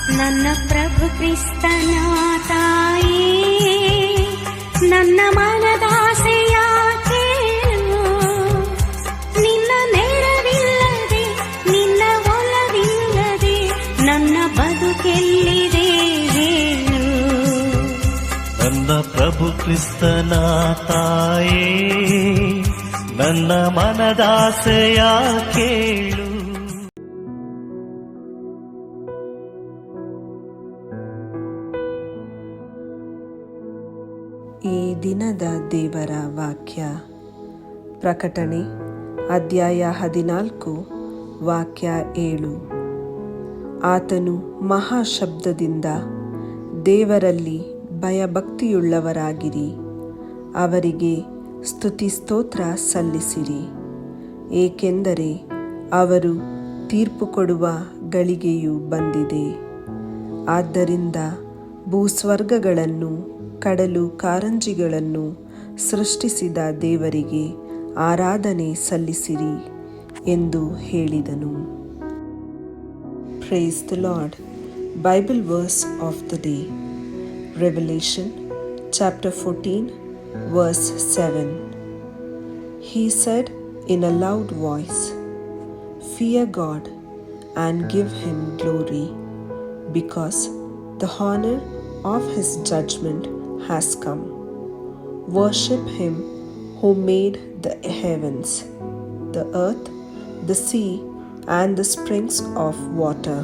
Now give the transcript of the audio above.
ನನ್ನ ಪ್ರಭು ಕ್ರಿಸ್ತನ ತಾಯಿ, ನನ್ನ ಮನದಾಸೆಯ ಕೇಳು. ನಿನ್ನ ನೆರವಿಲ್ಲದೆ, ನಿನ್ನ ಒಲವಿಲ್ಲದೆ ನನ್ನ ಬದುಕೆಲ್ಲಿದೆ ಹೇಳು. ನನ್ನ ಪ್ರಭು ಕ್ರಿಸ್ತನ ತಾಯೇ, ನನ್ನ ಮನದಾಸೆಯ ಕೇಳು. ಈ ದಿನದ ದೇವರ ವಾಕ್ಯ ಪ್ರಕಟಣೆ ಅಧ್ಯಾಯ 14 ವಾಕ್ಯ 7. ಆತನು ಮಹಾಶಬ್ದದಿಂದ, ದೇವರಲ್ಲಿ ಭಯಭಕ್ತಿಯುಳ್ಳವರಾಗಿರಿ, ಅವರಿಗೆ ಸ್ತುತಿ ಸ್ತೋತ್ರ ಸಲ್ಲಿಸಿರಿ, ಏಕೆಂದರೆ ಅವರು ತೀರ್ಪು ಕೊಡುವ ಗಳಿಗೆಯು ಬಂದಿದೆ. ಆದ್ದರಿಂದ ಭೂಸ್ವರ್ಗಗಳನ್ನು ಕಡಲು ಕಾರಂಜಿಗಳನ್ನು ಸೃಷ್ಟಿಸಿದ ದೇವರಿಗೆ ಆರಾಧನೆ ಸಲ್ಲಿಸಿರಿ ಎಂದು ಹೇಳಿದನು. Praise the Lord. Bible verse of the day. Revelation chapter 14 verse 7. He said in a loud voice, "Fear God and give him glory, because the honor of his judgment has come. Worship him who made the heavens, the earth, the sea, and the springs of water."